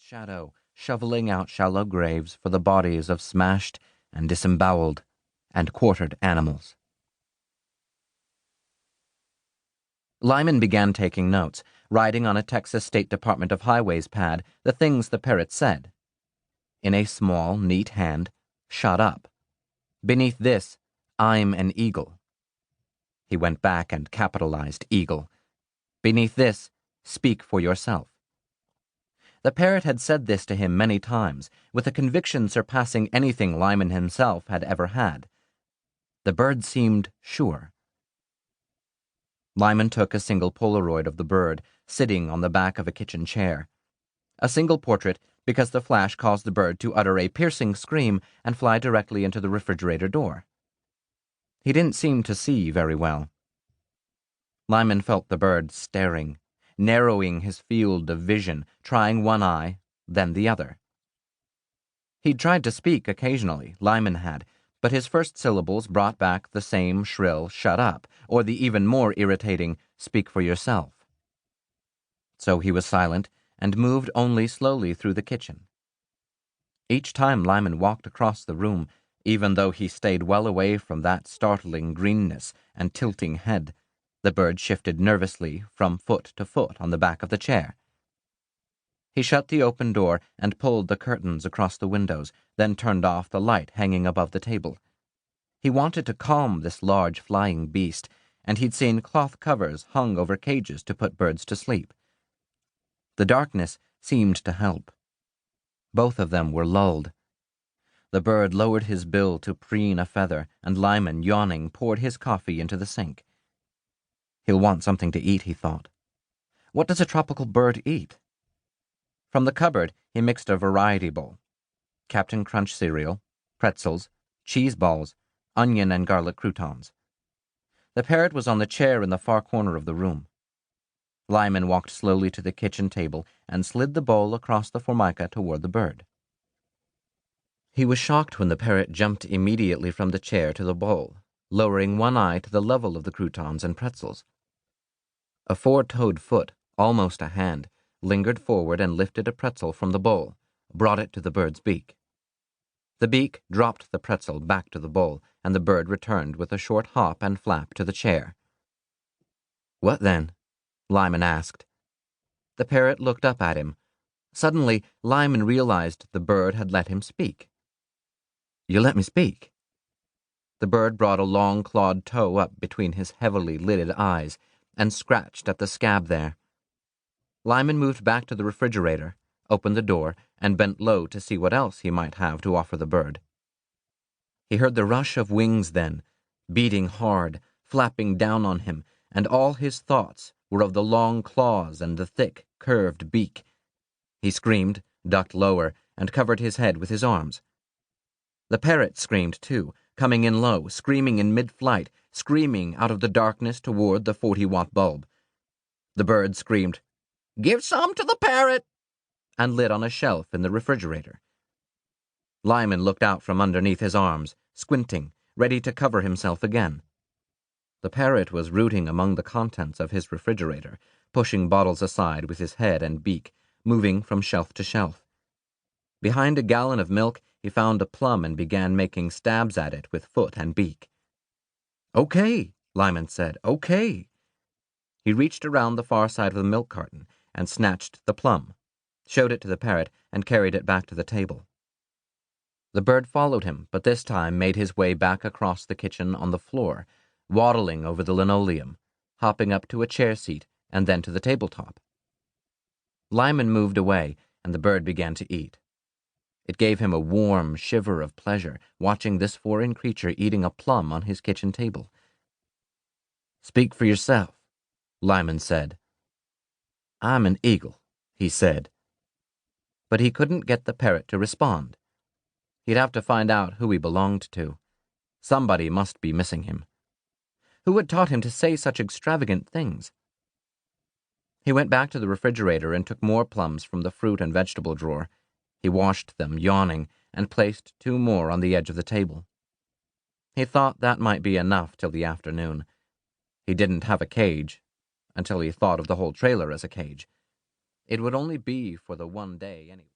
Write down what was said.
shadow, shoveling out shallow graves for the bodies of smashed and disemboweled and quartered animals. Lyman began taking notes, writing on a Texas State Department of Highways pad the things the parrot said. In a small, neat hand, "Shut up." Beneath this, "I'm an eagle." He went back and capitalized eagle. Beneath this, "Speak for yourself." The parrot had said this to him many times, with a conviction surpassing anything Lyman himself had ever had. The bird seemed sure. Lyman took a single Polaroid of the bird, sitting on the back of a kitchen chair. A single portrait, because the flash caused the bird to utter a piercing scream and fly directly into the refrigerator door. He didn't seem to see very well. Lyman felt the bird staring, narrowing his field of vision, trying one eye, then the other. He'd tried to speak occasionally, Lyman had, but his first syllables brought back the same shrill "shut up," or the even more irritating "speak for yourself." So he was silent and moved only slowly through the kitchen. Each time Lyman walked across the room, even though he stayed well away from that startling greenness and tilting head, the bird shifted nervously from foot to foot on the back of the chair. He shut the open door and pulled the curtains across the windows, then turned off the light hanging above the table. He wanted to calm this large flying beast, and he'd seen cloth covers hung over cages to put birds to sleep. The darkness seemed to help. Both of them were lulled. The bird lowered his bill to preen a feather, and Lyman, yawning, poured his coffee into the sink. He'll want something to eat, he thought. What does a tropical bird eat? From the cupboard, he mixed a variety bowl. Captain Crunch cereal, pretzels, cheese balls, onion and garlic croutons. The parrot was on the chair in the far corner of the room. Lyman walked slowly to the kitchen table and slid the bowl across the formica toward the bird. He was shocked when the parrot jumped immediately from the chair to the bowl, lowering one eye to the level of the croutons and pretzels. A four-toed foot, almost a hand, lingered forward and lifted a pretzel from the bowl, brought it to the bird's beak. The beak dropped the pretzel back to the bowl, and the bird returned with a short hop and flap to the chair. "What then?" Lyman asked. The parrot looked up at him. Suddenly, Lyman realized the bird had let him speak. "You let me speak?" The bird brought a long clawed toe up between his heavily lidded eyes and scratched at the scab there. Lyman moved back to the refrigerator, opened the door, and bent low to see what else he might have to offer the bird. He heard the rush of wings then, beating hard, flapping down on him, and all his thoughts were of the long claws and the thick, curved beak. He screamed, ducked lower, and covered his head with his arms. The parrot screamed too, coming in low, screaming in mid-flight, screaming out of the darkness toward the 40-watt bulb. The bird screamed, "Give some to the parrot!" and lit on a shelf in the refrigerator. Lyman looked out from underneath his arms, squinting, ready to cover himself again. The parrot was rooting among the contents of his refrigerator, pushing bottles aside with his head and beak, moving from shelf to shelf. Behind a gallon of milk, he found a plum and began making stabs at it with foot and beak. "Okay," Lyman said, "okay." He reached around the far side of the milk carton and snatched the plum, showed it to the parrot, and carried it back to the table. The bird followed him, but this time made his way back across the kitchen on the floor, waddling over the linoleum, hopping up to a chair seat and then to the tabletop. Lyman moved away, and the bird began to eat. It gave him a warm shiver of pleasure, watching this foreign creature eating a plum on his kitchen table. "Speak for yourself," Lyman said. "I'm an eagle," he said. But he couldn't get the parrot to respond. He'd have to find out who he belonged to. Somebody must be missing him. Who had taught him to say such extravagant things? He went back to the refrigerator and took more plums from the fruit and vegetable drawer. He washed them, yawning, and placed 2 more on the edge of the table. He thought that might be enough till the afternoon. He didn't have a cage, until he thought of the whole trailer as a cage. It would only be for the one day anyway.